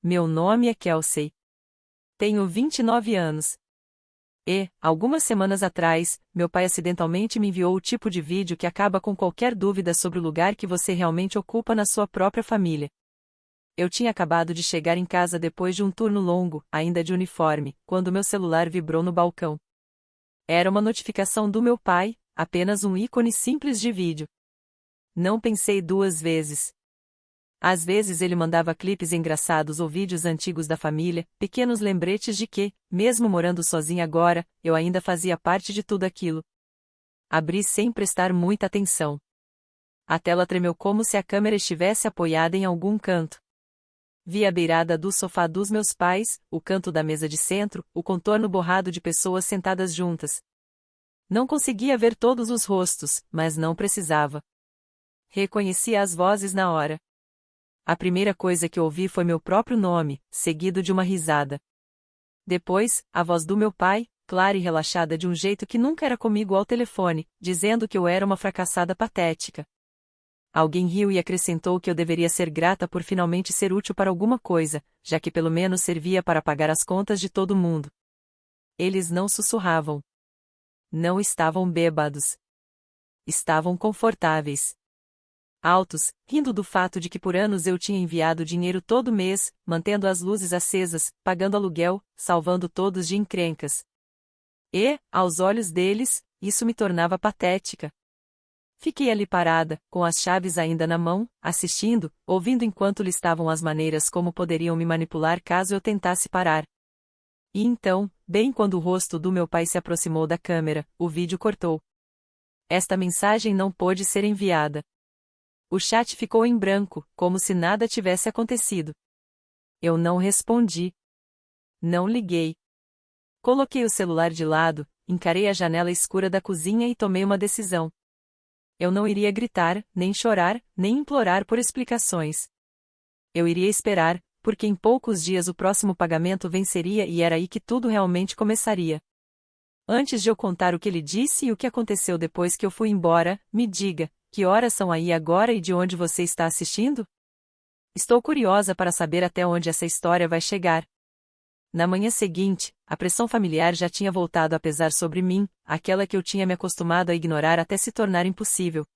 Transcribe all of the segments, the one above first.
Meu nome é Kelsey. Tenho 29 anos. E, algumas semanas atrás, meu pai acidentalmente me enviou o tipo de vídeo que acaba com qualquer dúvida sobre o lugar que você realmente ocupa na sua própria família. Eu tinha acabado de chegar em casa depois de um turno longo, ainda de uniforme, quando meu celular vibrou no balcão. Era uma notificação do meu pai, apenas um ícone simples de vídeo. Não pensei duas vezes. Às vezes ele mandava clipes engraçados ou vídeos antigos da família, pequenos lembretes de que, mesmo morando sozinha agora, eu ainda fazia parte de tudo aquilo. Abri sem prestar muita atenção. A tela tremeu como se a câmera estivesse apoiada em algum canto. Vi a beirada do sofá dos meus pais, o canto da mesa de centro, o contorno borrado de pessoas sentadas juntas. Não conseguia ver todos os rostos, mas não precisava. Reconheci as vozes na hora. A primeira coisa que ouvi foi meu próprio nome, seguido de uma risada. Depois, a voz do meu pai, clara e relaxada de um jeito que nunca era comigo ao telefone, dizendo que eu era uma fracassada patética. Alguém riu e acrescentou que eu deveria ser grata por finalmente ser útil para alguma coisa, já que pelo menos servia para pagar as contas de todo mundo. Eles não sussurravam. Não estavam bêbados. Estavam confortáveis. Altos, rindo do fato de que por anos eu tinha enviado dinheiro todo mês, mantendo as luzes acesas, pagando aluguel, salvando todos de encrencas. E, aos olhos deles, isso me tornava patética. Fiquei ali parada, com as chaves ainda na mão, assistindo, ouvindo enquanto listavam as maneiras como poderiam me manipular caso eu tentasse parar. E então, bem quando o rosto do meu pai se aproximou da câmera, o vídeo cortou. Esta mensagem não pôde ser enviada. O chat ficou em branco, como se nada tivesse acontecido. Eu não respondi. Não liguei. Coloquei o celular de lado, encarei a janela escura da cozinha e tomei uma decisão. Eu não iria gritar, nem chorar, nem implorar por explicações. Eu iria esperar, porque em poucos dias o próximo pagamento venceria e era aí que tudo realmente começaria. Antes de eu contar o que ele disse e o que aconteceu depois que eu fui embora, me diga, que horas são aí agora e de onde você está assistindo? Estou curiosa para saber até onde essa história vai chegar. Na manhã seguinte, a pressão familiar já tinha voltado a pesar sobre mim, aquela que eu tinha me acostumado a ignorar até se tornar impossível.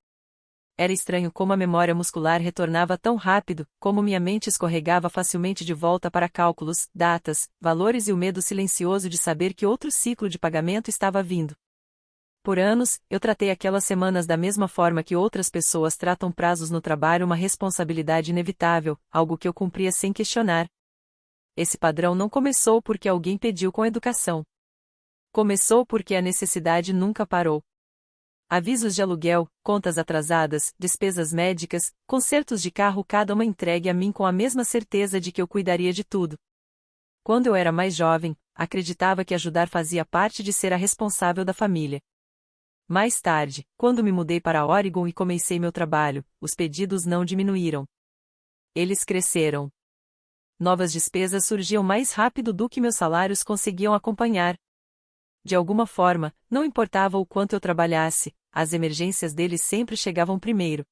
Era estranho como a memória muscular retornava tão rápido, como minha mente escorregava facilmente de volta para cálculos, datas, valores e o medo silencioso de saber que outro ciclo de pagamento estava vindo. Por anos, eu tratei aquelas semanas da mesma forma que outras pessoas tratam prazos no trabalho, uma responsabilidade inevitável, algo que eu cumpria sem questionar. Esse padrão não começou porque alguém pediu com educação. Começou porque a necessidade nunca parou. Avisos de aluguel, contas atrasadas, despesas médicas, consertos de carro, cada uma entregue a mim com a mesma certeza de que eu cuidaria de tudo. Quando eu era mais jovem, acreditava que ajudar fazia parte de ser a responsável da família. Mais tarde, quando me mudei para Oregon e comecei meu trabalho, os pedidos não diminuíram. Eles cresceram. Novas despesas surgiam mais rápido do que meus salários conseguiam acompanhar. De alguma forma, não importava o quanto eu trabalhasse, as emergências deles sempre chegavam primeiro.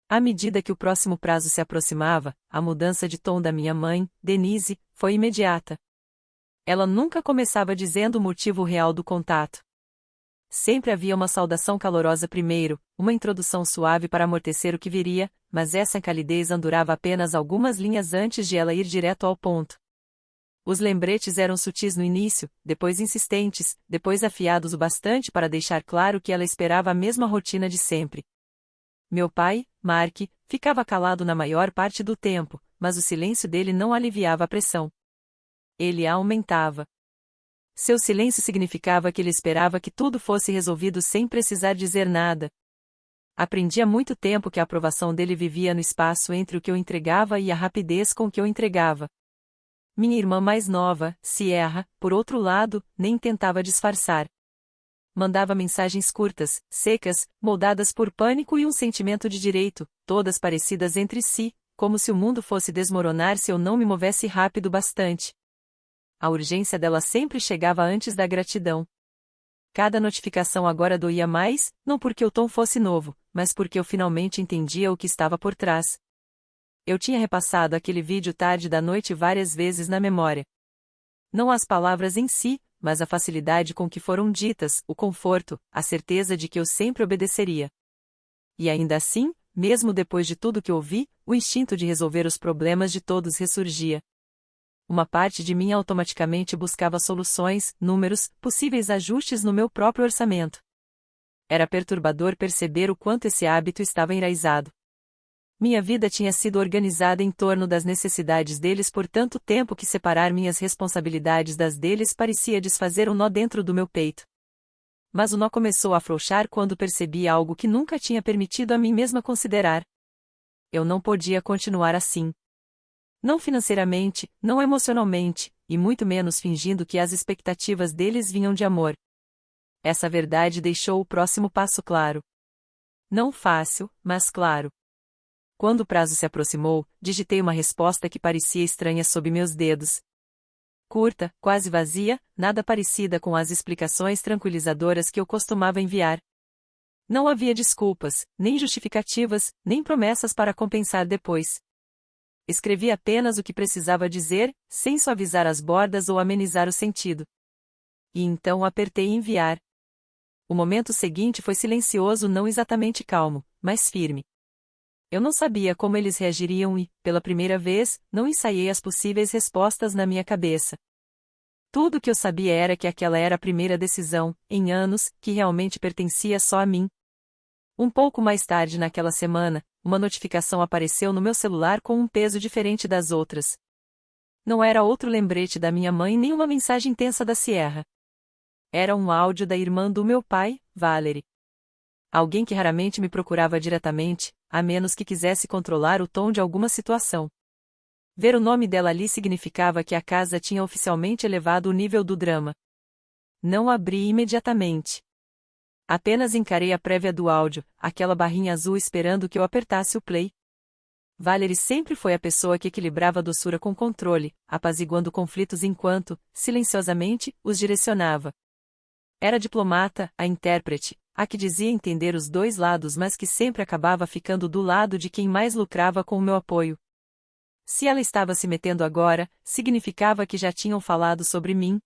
À medida que o próximo prazo se aproximava, a mudança de tom da minha mãe, Denise, foi imediata. Ela nunca começava dizendo o motivo real do contato. Sempre havia uma saudação calorosa primeiro, uma introdução suave para amortecer o que viria, mas essa calidez durava apenas algumas linhas antes de ela ir direto ao ponto. Os lembretes eram sutis no início, depois insistentes, depois afiados o bastante para deixar claro que ela esperava a mesma rotina de sempre. Meu pai, Mark, ficava calado na maior parte do tempo, mas o silêncio dele não aliviava a pressão. Ele a aumentava. Seu silêncio significava que ele esperava que tudo fosse resolvido sem precisar dizer nada. Aprendi há muito tempo que a aprovação dele vivia no espaço entre o que eu entregava e a rapidez com que eu entregava. Minha irmã mais nova, Sierra, por outro lado, nem tentava disfarçar. Mandava mensagens curtas, secas, moldadas por pânico e um sentimento de direito, todas parecidas entre si, como se o mundo fosse desmoronar se eu não me movesse rápido bastante. A urgência dela sempre chegava antes da gratidão. Cada notificação agora doía mais, não porque o tom fosse novo, mas porque eu finalmente entendia o que estava por trás. Eu tinha repassado aquele vídeo tarde da noite várias vezes na memória. Não as palavras em si, mas a facilidade com que foram ditas, o conforto, a certeza de que eu sempre obedeceria. E ainda assim, mesmo depois de tudo que ouvi, o instinto de resolver os problemas de todos ressurgia. Uma parte de mim automaticamente buscava soluções, números, possíveis ajustes no meu próprio orçamento. Era perturbador perceber o quanto esse hábito estava enraizado. Minha vida tinha sido organizada em torno das necessidades deles por tanto tempo que separar minhas responsabilidades das deles parecia desfazer um nó dentro do meu peito. Mas o nó começou a afrouxar quando percebi algo que nunca tinha permitido a mim mesma considerar. Eu não podia continuar assim. Não financeiramente, não emocionalmente, e muito menos fingindo que as expectativas deles vinham de amor. Essa verdade deixou o próximo passo claro. Não fácil, mas claro. Quando o prazo se aproximou, digitei uma resposta que parecia estranha sob meus dedos. Curta, quase vazia, nada parecida com as explicações tranquilizadoras que eu costumava enviar. Não havia desculpas, nem justificativas, nem promessas para compensar depois. Escrevi apenas o que precisava dizer, sem suavizar as bordas ou amenizar o sentido. E então apertei enviar. O momento seguinte foi silencioso, não exatamente calmo, mas firme. Eu não sabia como eles reagiriam e, pela primeira vez, não ensaiei as possíveis respostas na minha cabeça. Tudo o que eu sabia era que aquela era a primeira decisão, em anos, que realmente pertencia só a mim. Um pouco mais tarde naquela semana, uma notificação apareceu no meu celular com um peso diferente das outras. Não era outro lembrete da minha mãe nem uma mensagem tensa da Sierra. Era um áudio da irmã do meu pai, Valerie. Alguém que raramente me procurava diretamente, a menos que quisesse controlar o tom de alguma situação. Ver o nome dela ali significava que a casa tinha oficialmente elevado o nível do drama. Não abri imediatamente. Apenas encarei a prévia do áudio, aquela barrinha azul esperando que eu apertasse o play. Valerie sempre foi a pessoa que equilibrava a doçura com controle, apaziguando conflitos enquanto, silenciosamente, os direcionava. Era a diplomata, a intérprete, a que dizia entender os dois lados mas que sempre acabava ficando do lado de quem mais lucrava com o meu apoio. Se ela estava se metendo agora, significava que já tinham falado sobre mim.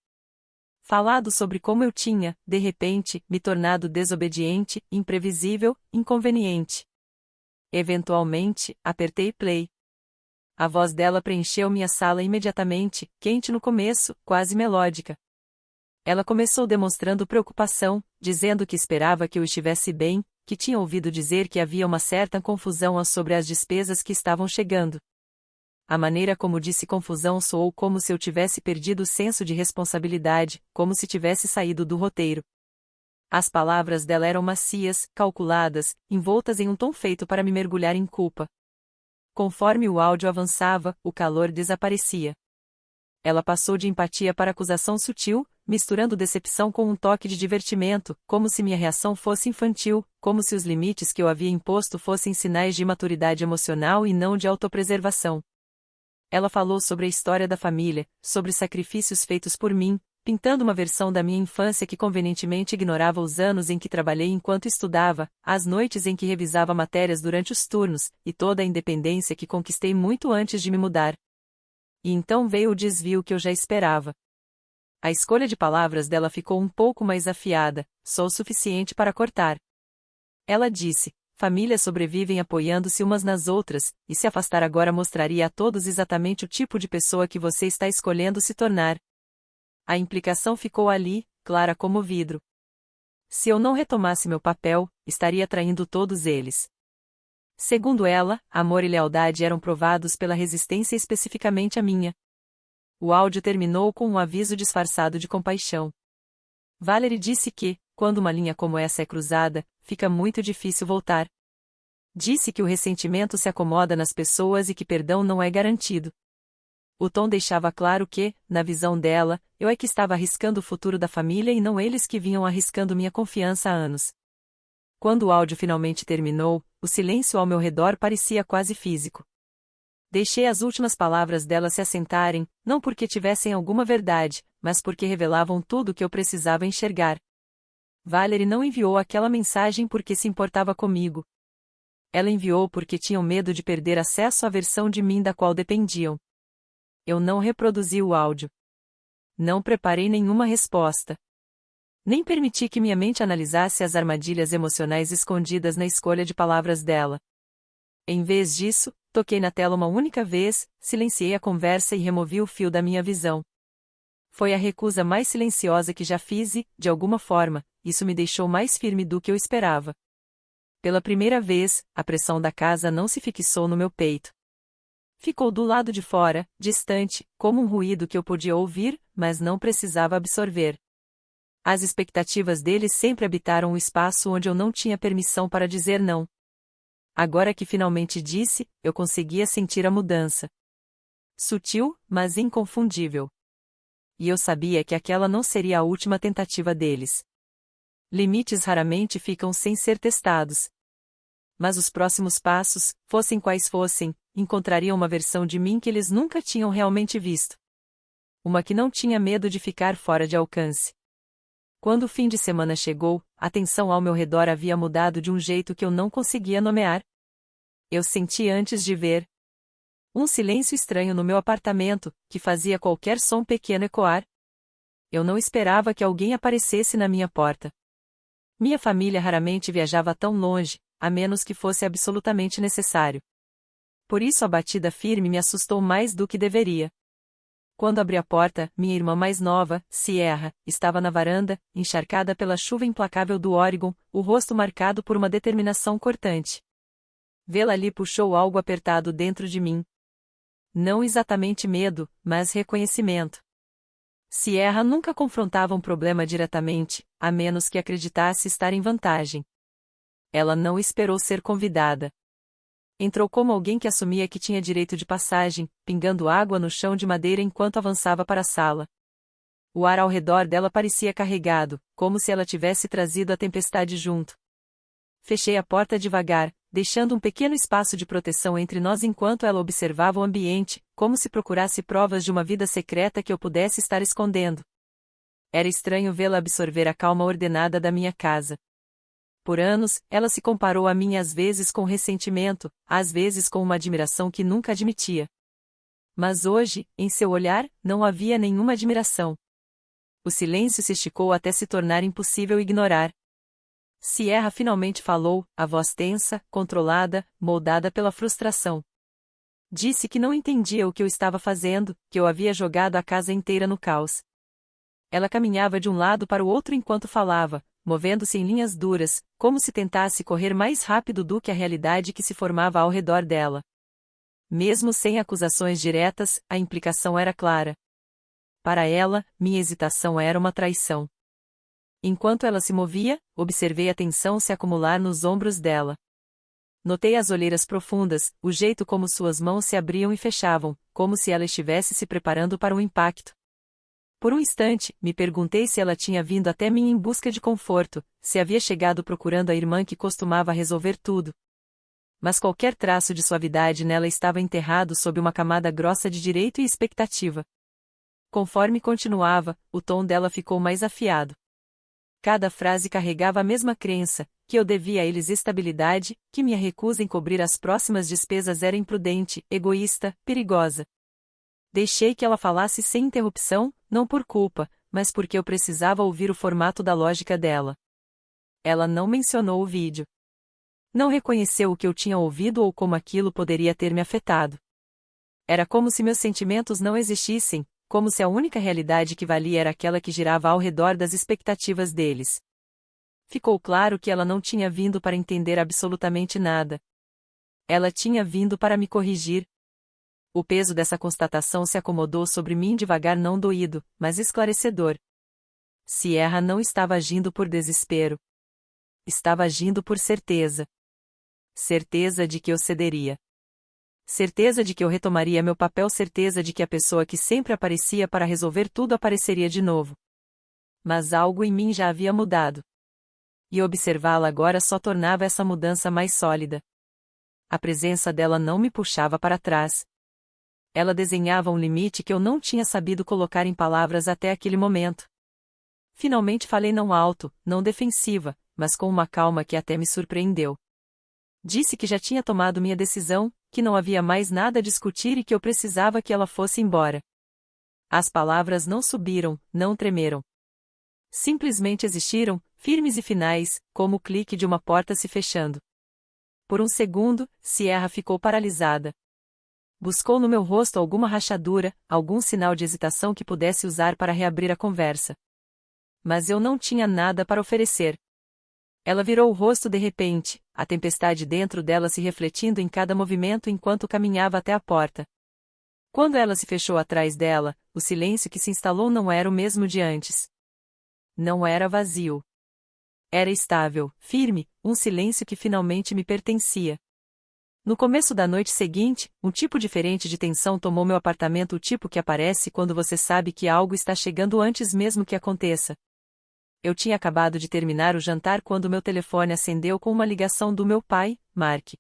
Falado sobre como eu tinha, de repente, me tornado desobediente, imprevisível, inconveniente. Eventualmente, apertei play. A voz dela preencheu minha sala imediatamente, quente no começo, quase melódica. Ela começou demonstrando preocupação, dizendo que esperava que eu estivesse bem, que tinha ouvido dizer que havia uma certa confusão sobre as despesas que estavam chegando. A maneira como disse confusão soou como se eu tivesse perdido o senso de responsabilidade, como se tivesse saído do roteiro. As palavras dela eram macias, calculadas, envoltas em um tom feito para me mergulhar em culpa. Conforme o áudio avançava, o calor desaparecia. Ela passou de empatia para acusação sutil, misturando decepção com um toque de divertimento, como se minha reação fosse infantil, como se os limites que eu havia imposto fossem sinais de imaturidade emocional e não de autopreservação. Ela falou sobre a história da família, sobre sacrifícios feitos por mim, pintando uma versão da minha infância que convenientemente ignorava os anos em que trabalhei enquanto estudava, as noites em que revisava matérias durante os turnos, e toda a independência que conquistei muito antes de me mudar. E então veio o desvio que eu já esperava. A escolha de palavras dela ficou um pouco mais afiada, só o suficiente para cortar. Ela disse: famílias sobrevivem apoiando-se umas nas outras, e se afastar agora mostraria a todos exatamente o tipo de pessoa que você está escolhendo se tornar. A implicação ficou ali, clara como vidro. Se eu não retomasse meu papel, estaria traindo todos eles. Segundo ela, amor e lealdade eram provados pela resistência especificamente a minha. O áudio terminou com um aviso disfarçado de compaixão. Valerie disse que, quando uma linha como essa é cruzada, fica muito difícil voltar. Disse que o ressentimento se acomoda nas pessoas e que perdão não é garantido. O tom deixava claro que, na visão dela, eu é que estava arriscando o futuro da família e não eles que vinham arriscando minha confiança há anos. Quando o áudio finalmente terminou, o silêncio ao meu redor parecia quase físico. Deixei as últimas palavras dela se assentarem, não porque tivessem alguma verdade, mas porque revelavam tudo o que eu precisava enxergar. Valerie não enviou aquela mensagem porque se importava comigo. Ela enviou porque tinham medo de perder acesso à versão de mim da qual dependiam. Eu não reproduzi o áudio. Não preparei nenhuma resposta. Nem permiti que minha mente analisasse as armadilhas emocionais escondidas na escolha de palavras dela. Em vez disso, toquei na tela uma única vez, silenciei a conversa e removi o fio da minha visão. Foi a recusa mais silenciosa que já fiz e, de alguma forma, isso me deixou mais firme do que eu esperava. Pela primeira vez, a pressão da casa não se fixou no meu peito. Ficou do lado de fora, distante, como um ruído que eu podia ouvir, mas não precisava absorver. As expectativas deles sempre habitaram o espaço onde eu não tinha permissão para dizer não. Agora que finalmente disse, eu conseguia sentir a mudança. Sutil, mas inconfundível. E eu sabia que aquela não seria a última tentativa deles. Limites raramente ficam sem ser testados. Mas os próximos passos, fossem quais fossem, encontrariam uma versão de mim que eles nunca tinham realmente visto. Uma que não tinha medo de ficar fora de alcance. Quando o fim de semana chegou, a tensão ao meu redor havia mudado de um jeito que eu não conseguia nomear. Eu senti antes de ver um silêncio estranho no meu apartamento, que fazia qualquer som pequeno ecoar. Eu não esperava que alguém aparecesse na minha porta. Minha família raramente viajava tão longe, a menos que fosse absolutamente necessário. Por isso a batida firme me assustou mais do que deveria. Quando abri a porta, minha irmã mais nova, Sierra, estava na varanda, encharcada pela chuva implacável do Oregon, o rosto marcado por uma determinação cortante. Vê-la ali puxou algo apertado dentro de mim. Não exatamente medo, mas reconhecimento. Sierra nunca confrontava um problema diretamente, a menos que acreditasse estar em vantagem. Ela não esperou ser convidada. Entrou como alguém que assumia que tinha direito de passagem, pingando água no chão de madeira enquanto avançava para a sala. O ar ao redor dela parecia carregado, como se ela tivesse trazido a tempestade junto. Fechei a porta devagar, deixando um pequeno espaço de proteção entre nós enquanto ela observava o ambiente, como se procurasse provas de uma vida secreta que eu pudesse estar escondendo. Era estranho vê-la absorver a calma ordenada da minha casa. Por anos, ela se comparou a mim às vezes com ressentimento, às vezes com uma admiração que nunca admitia. Mas hoje, em seu olhar, não havia nenhuma admiração. O silêncio se esticou até se tornar impossível ignorar. Sierra finalmente falou, a voz tensa, controlada, moldada pela frustração. Disse que não entendia o que eu estava fazendo, que eu havia jogado a casa inteira no caos. Ela caminhava de um lado para o outro enquanto falava, movendo-se em linhas duras, como se tentasse correr mais rápido do que a realidade que se formava ao redor dela. Mesmo sem acusações diretas, a implicação era clara. Para ela, minha hesitação era uma traição. Enquanto ela se movia, observei a tensão se acumular nos ombros dela. Notei as olheiras profundas, o jeito como suas mãos se abriam e fechavam, como se ela estivesse se preparando para um impacto. Por um instante, me perguntei se ela tinha vindo até mim em busca de conforto, se havia chegado procurando a irmã que costumava resolver tudo. Mas qualquer traço de suavidade nela estava enterrado sob uma camada grossa de direito e expectativa. Conforme continuava, o tom dela ficou mais afiado. Cada frase carregava a mesma crença, que eu devia a eles estabilidade, que minha recusa em cobrir as próximas despesas era imprudente, egoísta, perigosa. Deixei que ela falasse sem interrupção, não por culpa, mas porque eu precisava ouvir o formato da lógica dela. Ela não mencionou o vídeo. Não reconheceu o que eu tinha ouvido ou como aquilo poderia ter me afetado. Era como se meus sentimentos não existissem, como se a única realidade que valia era aquela que girava ao redor das expectativas deles. Ficou claro que ela não tinha vindo para entender absolutamente nada. Ela tinha vindo para me corrigir. O peso dessa constatação se acomodou sobre mim devagar, não doído, mas esclarecedor. Sierra não estava agindo por desespero. Estava agindo por certeza. Certeza de que eu cederia. Certeza de que eu retomaria meu papel, certeza de que a pessoa que sempre aparecia para resolver tudo apareceria de novo. Mas algo em mim já havia mudado. E observá-la agora só tornava essa mudança mais sólida. A presença dela não me puxava para trás. Ela desenhava um limite que eu não tinha sabido colocar em palavras até aquele momento. Finalmente falei não alto, não defensiva, mas com uma calma que até me surpreendeu. Disse que já tinha tomado minha decisão, que não havia mais nada a discutir e que eu precisava que ela fosse embora. As palavras não subiram, não tremeram. Simplesmente existiram, firmes e finais, como o clique de uma porta se fechando. Por um segundo, Sierra ficou paralisada. Buscou no meu rosto alguma rachadura, algum sinal de hesitação que pudesse usar para reabrir a conversa. Mas eu não tinha nada para oferecer. Ela virou o rosto de repente, a tempestade dentro dela se refletindo em cada movimento enquanto caminhava até a porta. Quando ela se fechou atrás dela, o silêncio que se instalou não era o mesmo de antes. Não era vazio. Era estável, firme, um silêncio que finalmente me pertencia. No começo da noite seguinte, um tipo diferente de tensão tomou meu apartamento, o tipo que aparece quando você sabe que algo está chegando antes mesmo que aconteça. Eu tinha acabado de terminar o jantar quando meu telefone acendeu com uma ligação do meu pai, Mark.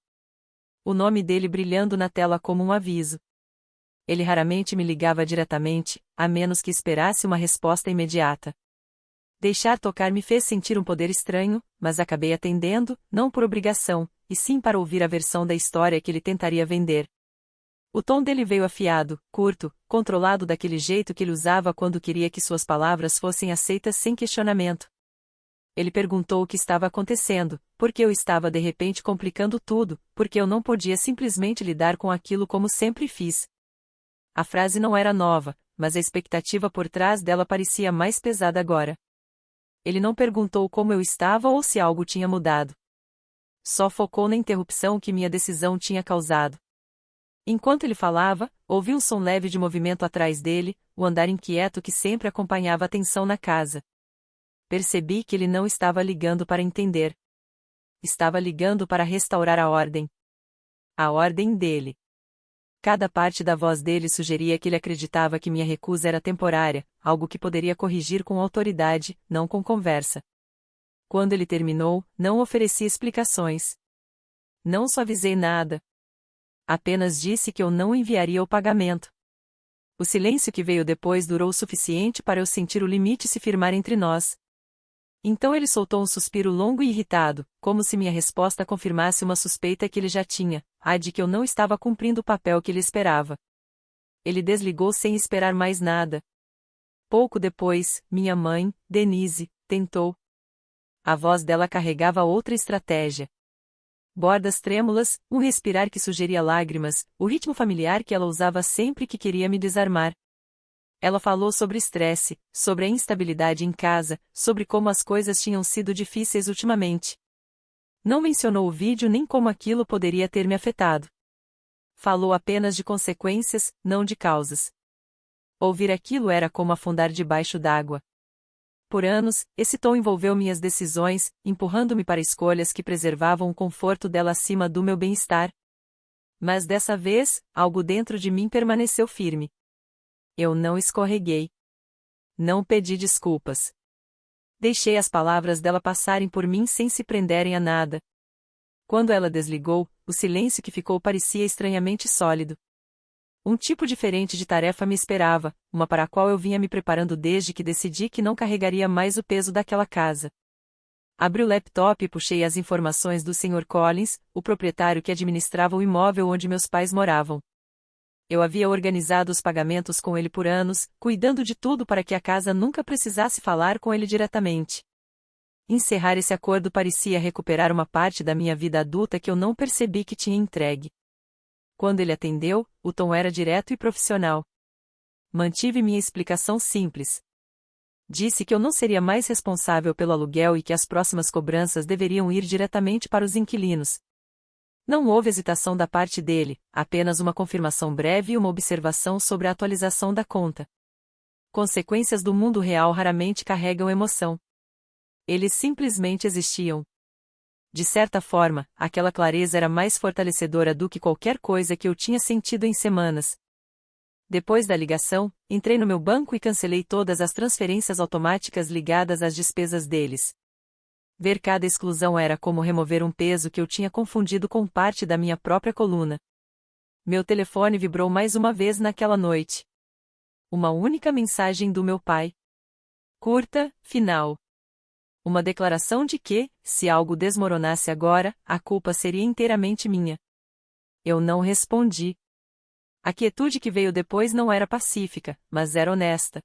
O nome dele brilhando na tela como um aviso. Ele raramente me ligava diretamente, a menos que esperasse uma resposta imediata. Deixar tocar me fez sentir um poder estranho, mas acabei atendendo, não por obrigação, e sim para ouvir a versão da história que ele tentaria vender. O tom dele veio afiado, curto, controlado daquele jeito que ele usava quando queria que suas palavras fossem aceitas sem questionamento. Ele perguntou o que estava acontecendo, porque eu estava de repente complicando tudo, porque eu não podia simplesmente lidar com aquilo como sempre fiz. A frase não era nova, mas a expectativa por trás dela parecia mais pesada agora. Ele não perguntou como eu estava ou se algo tinha mudado. Só focou na interrupção que minha decisão tinha causado. Enquanto ele falava, ouvi um som leve de movimento atrás dele, o andar inquieto que sempre acompanhava a tensão na casa. Percebi que ele não estava ligando para entender. Estava ligando para restaurar a ordem. A ordem dele. Cada parte da voz dele sugeria que ele acreditava que minha recusa era temporária, algo que poderia corrigir com autoridade, não com conversa. Quando ele terminou, não ofereci explicações. Não suavizei nada. Apenas disse que eu não enviaria o pagamento. O silêncio que veio depois durou o suficiente para eu sentir o limite se firmar entre nós. Então ele soltou um suspiro longo e irritado, como se minha resposta confirmasse uma suspeita que ele já tinha, a de que eu não estava cumprindo o papel que ele esperava. Ele desligou sem esperar mais nada. Pouco depois, minha mãe, Denise, tentou. A voz dela carregava outra estratégia. Bordas trêmulas, um respirar que sugeria lágrimas, o ritmo familiar que ela usava sempre que queria me desarmar. Ela falou sobre estresse, sobre a instabilidade em casa, sobre como as coisas tinham sido difíceis ultimamente. Não mencionou o vídeo nem como aquilo poderia ter me afetado. Falou apenas de consequências, não de causas. Ouvir aquilo era como afundar debaixo d'água. Por anos, esse tom envolveu minhas decisões, empurrando-me para escolhas que preservavam o conforto dela acima do meu bem-estar. Mas dessa vez, algo dentro de mim permaneceu firme. Eu não escorreguei. Não pedi desculpas. Deixei as palavras dela passarem por mim sem se prenderem a nada. Quando ela desligou, o silêncio que ficou parecia estranhamente sólido. Um tipo diferente de tarefa me esperava, uma para a qual eu vinha me preparando desde que decidi que não carregaria mais o peso daquela casa. Abri o laptop e puxei as informações do Sr. Collins, o proprietário que administrava o imóvel onde meus pais moravam. Eu havia organizado os pagamentos com ele por anos, cuidando de tudo para que a casa nunca precisasse falar com ele diretamente. Encerrar esse acordo parecia recuperar uma parte da minha vida adulta que eu não percebi que tinha entregue. Quando ele atendeu, o tom era direto e profissional. Mantive minha explicação simples. Disse que eu não seria mais responsável pelo aluguel e que as próximas cobranças deveriam ir diretamente para os inquilinos. Não houve hesitação da parte dele, apenas uma confirmação breve e uma observação sobre a atualização da conta. Consequências do mundo real raramente carregam emoção. Eles simplesmente existiam. De certa forma, aquela clareza era mais fortalecedora do que qualquer coisa que eu tinha sentido em semanas. Depois da ligação, entrei no meu banco e cancelei todas as transferências automáticas ligadas às despesas deles. Ver cada exclusão era como remover um peso que eu tinha confundido com parte da minha própria coluna. Meu telefone vibrou mais uma vez naquela noite. Uma única mensagem do meu pai. Curta, final. Uma declaração de que, se algo desmoronasse agora, a culpa seria inteiramente minha. Eu não respondi. A quietude que veio depois não era pacífica, mas era honesta.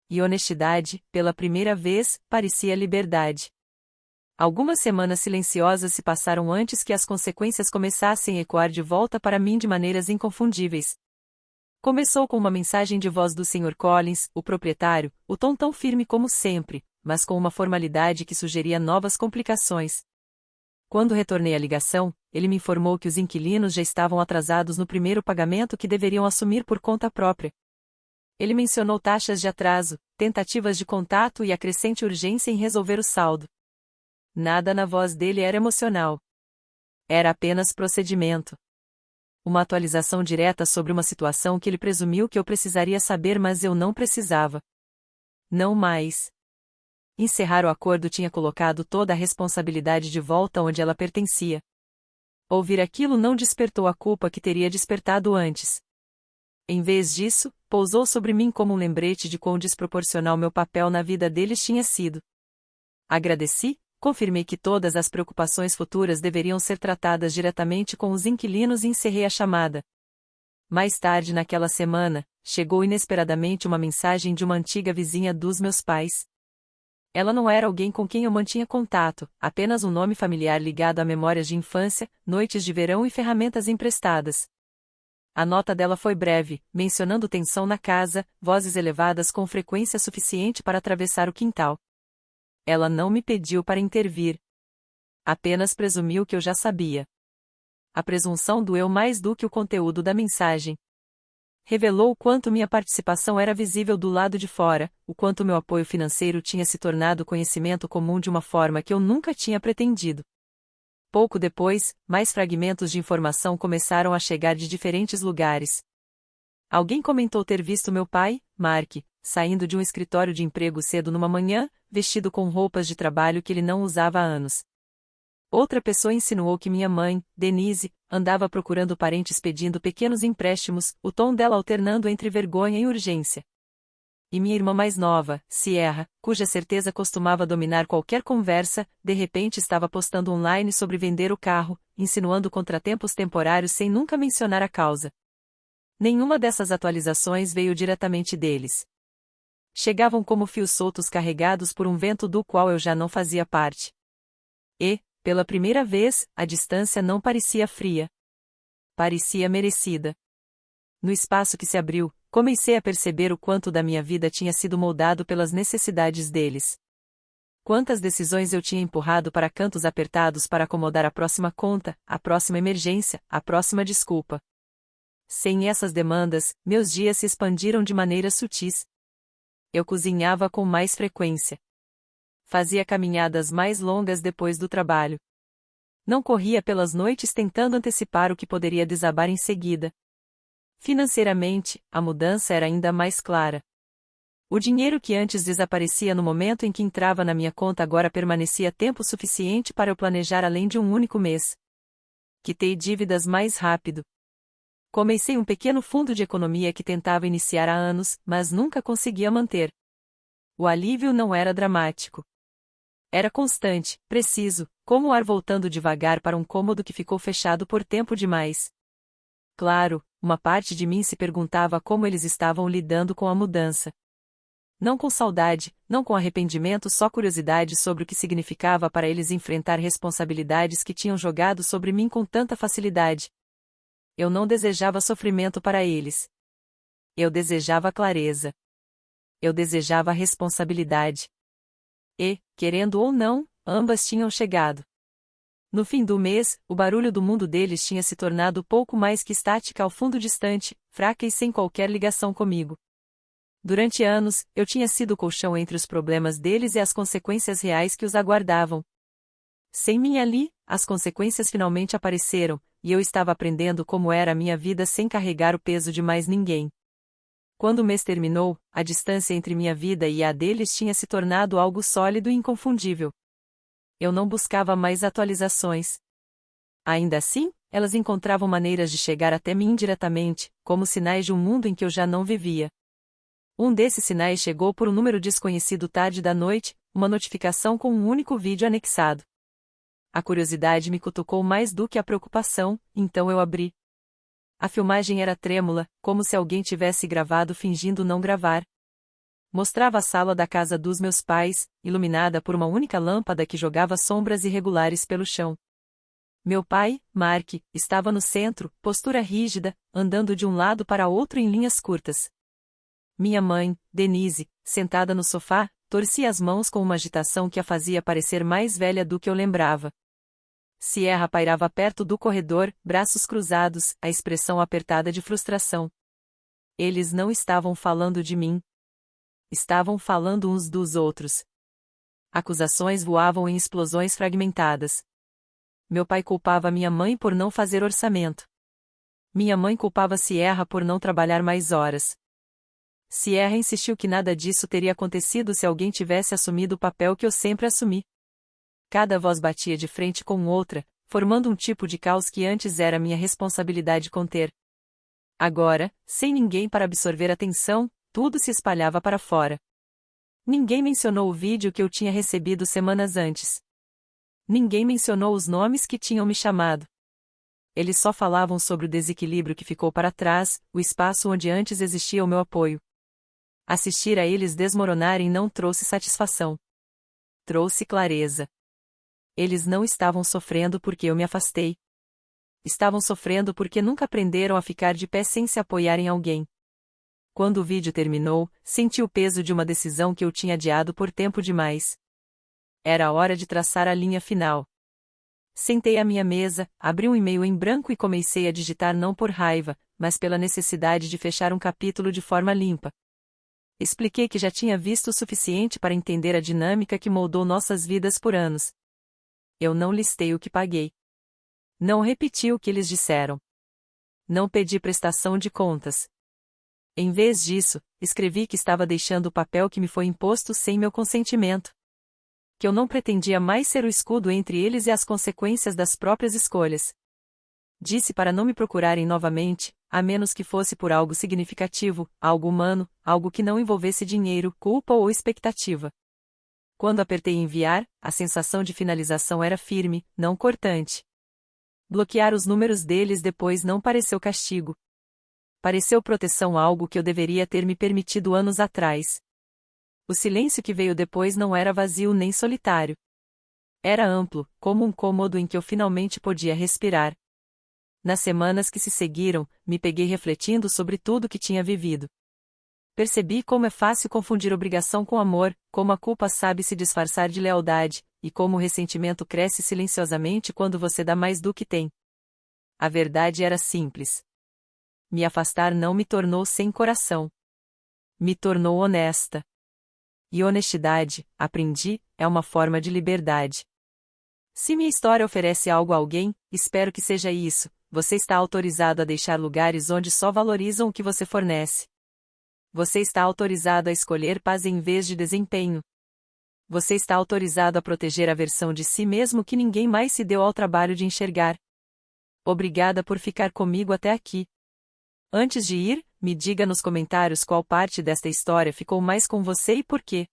E honestidade, pela primeira vez, parecia liberdade. Algumas semanas silenciosas se passaram antes que as consequências começassem a ecoar de volta para mim de maneiras inconfundíveis. Começou com uma mensagem de voz do Sr. Collins, o proprietário, o tom tão firme como sempre, mas com uma formalidade que sugeria novas complicações. Quando retornei a ligação, ele me informou que os inquilinos já estavam atrasados no primeiro pagamento que deveriam assumir por conta própria. Ele mencionou taxas de atraso, tentativas de contato e a crescente urgência em resolver o saldo. Nada na voz dele era emocional. Era apenas procedimento. Uma atualização direta sobre uma situação que ele presumiu que eu precisaria saber, mas eu não precisava. Não mais. Encerrar o acordo tinha colocado toda a responsabilidade de volta onde ela pertencia. Ouvir aquilo não despertou a culpa que teria despertado antes. Em vez disso, pousou sobre mim como um lembrete de quão desproporcional meu papel na vida deles tinha sido. Agradeci, confirmei que todas as preocupações futuras deveriam ser tratadas diretamente com os inquilinos e encerrei a chamada. Mais tarde naquela semana, chegou inesperadamente uma mensagem de uma antiga vizinha dos meus pais. Ela não era alguém com quem eu mantinha contato, apenas um nome familiar ligado a memórias de infância, noites de verão e ferramentas emprestadas. A nota dela foi breve, mencionando tensão na casa, vozes elevadas com frequência suficiente para atravessar o quintal. Ela não me pediu para intervir. Apenas presumiu que eu já sabia. A presunção doeu mais do que o conteúdo da mensagem. Revelou o quanto minha participação era visível do lado de fora, o quanto meu apoio financeiro tinha se tornado conhecimento comum de uma forma que eu nunca tinha pretendido. Pouco depois, mais fragmentos de informação começaram a chegar de diferentes lugares. Alguém comentou ter visto meu pai, Mark, saindo de um escritório de emprego cedo numa manhã, vestido com roupas de trabalho que ele não usava há anos. Outra pessoa insinuou que minha mãe, Denise, andava procurando parentes pedindo pequenos empréstimos, o tom dela alternando entre vergonha e urgência. E minha irmã mais nova, Sierra, cuja certeza costumava dominar qualquer conversa, de repente estava postando online sobre vender o carro, insinuando contratempos temporários sem nunca mencionar a causa. Nenhuma dessas atualizações veio diretamente deles. Chegavam como fios soltos carregados por um vento do qual eu já não fazia parte. E, pela primeira vez, a distância não parecia fria. Parecia merecida. No espaço que se abriu, comecei a perceber o quanto da minha vida tinha sido moldado pelas necessidades deles. Quantas decisões eu tinha empurrado para cantos apertados para acomodar a próxima conta, a próxima emergência, a próxima desculpa. Sem essas demandas, meus dias se expandiram de maneiras sutis. Eu cozinhava com mais frequência. Fazia caminhadas mais longas depois do trabalho. Não corria pelas noites tentando antecipar o que poderia desabar em seguida. Financeiramente, a mudança era ainda mais clara. O dinheiro que antes desaparecia no momento em que entrava na minha conta agora permanecia tempo suficiente para eu planejar além de um único mês. Quitei dívidas mais rápido. Comecei um pequeno fundo de economia que tentava iniciar há anos, mas nunca conseguia manter. O alívio não era dramático. Era constante, preciso, como o ar voltando devagar para um cômodo que ficou fechado por tempo demais. Claro, uma parte de mim se perguntava como eles estavam lidando com a mudança. Não com saudade, não com arrependimento, só curiosidade sobre o que significava para eles enfrentar responsabilidades que tinham jogado sobre mim com tanta facilidade. Eu não desejava sofrimento para eles. Eu desejava clareza. Eu desejava responsabilidade. E, querendo ou não, ambas tinham chegado. No fim do mês, o barulho do mundo deles tinha se tornado pouco mais que estática ao fundo distante, fraca e sem qualquer ligação comigo. Durante anos, eu tinha sido o colchão entre os problemas deles e as consequências reais que os aguardavam. Sem mim ali, as consequências finalmente apareceram, e eu estava aprendendo como era a minha vida sem carregar o peso de mais ninguém. Quando o mês terminou, a distância entre minha vida e a deles tinha se tornado algo sólido e inconfundível. Eu não buscava mais atualizações. Ainda assim, elas encontravam maneiras de chegar até mim indiretamente, como sinais de um mundo em que eu já não vivia. Um desses sinais chegou por um número desconhecido tarde da noite, uma notificação com um único vídeo anexado. A curiosidade me cutucou mais do que a preocupação, então eu abri. A filmagem era trêmula, como se alguém tivesse gravado fingindo não gravar. Mostrava a sala da casa dos meus pais, iluminada por uma única lâmpada que jogava sombras irregulares pelo chão. Meu pai, Mark, estava no centro, postura rígida, andando de um lado para outro em linhas curtas. Minha mãe, Denise, sentada no sofá, torcia as mãos com uma agitação que a fazia parecer mais velha do que eu lembrava. Sierra pairava perto do corredor, braços cruzados, a expressão apertada de frustração. Eles não estavam falando de mim. Estavam falando uns dos outros. Acusações voavam em explosões fragmentadas. Meu pai culpava minha mãe por não fazer orçamento. Minha mãe culpava Sierra por não trabalhar mais horas. Sierra insistiu que nada disso teria acontecido se alguém tivesse assumido o papel que eu sempre assumi. Cada voz batia de frente com outra, formando um tipo de caos que antes era minha responsabilidade conter. Agora, sem ninguém para absorver atenção, tudo se espalhava para fora. Ninguém mencionou o vídeo que eu tinha recebido semanas antes. Ninguém mencionou os nomes que tinham me chamado. Eles só falavam sobre o desequilíbrio que ficou para trás, o espaço onde antes existia o meu apoio. Assistir a eles desmoronarem não trouxe satisfação. Trouxe clareza. Eles não estavam sofrendo porque eu me afastei. Estavam sofrendo porque nunca aprenderam a ficar de pé sem se apoiar em alguém. Quando o vídeo terminou, senti o peso de uma decisão que eu tinha adiado por tempo demais. Era a hora de traçar a linha final. Sentei à minha mesa, abri um e-mail em branco e comecei a digitar não por raiva, mas pela necessidade de fechar um capítulo de forma limpa. Expliquei que já tinha visto o suficiente para entender a dinâmica que moldou nossas vidas por anos. Eu não listei o que paguei. Não repeti o que eles disseram. Não pedi prestação de contas. Em vez disso, escrevi que estava deixando o papel que me foi imposto sem meu consentimento. Que eu não pretendia mais ser o escudo entre eles e as consequências das próprias escolhas. Disse para não me procurarem novamente, a menos que fosse por algo significativo, algo humano, algo que não envolvesse dinheiro, culpa ou expectativa. Quando apertei enviar, a sensação de finalização era firme, não cortante. Bloquear os números deles depois não pareceu castigo. Pareceu proteção, algo que eu deveria ter me permitido anos atrás. O silêncio que veio depois não era vazio nem solitário. Era amplo, como um cômodo em que eu finalmente podia respirar. Nas semanas que se seguiram, me peguei refletindo sobre tudo que tinha vivido. Percebi como é fácil confundir obrigação com amor, como a culpa sabe se disfarçar de lealdade, e como o ressentimento cresce silenciosamente quando você dá mais do que tem. A verdade era simples. Me afastar não me tornou sem coração. Me tornou honesta. E honestidade, aprendi, é uma forma de liberdade. Se minha história oferece algo a alguém, espero que seja isso. Você está autorizado a deixar lugares onde só valorizam o que você fornece. Você está autorizado a escolher paz em vez de desempenho. Você está autorizado a proteger a versão de si mesmo que ninguém mais se deu ao trabalho de enxergar. Obrigada por ficar comigo até aqui. Antes de ir, me diga nos comentários qual parte desta história ficou mais com você e por quê.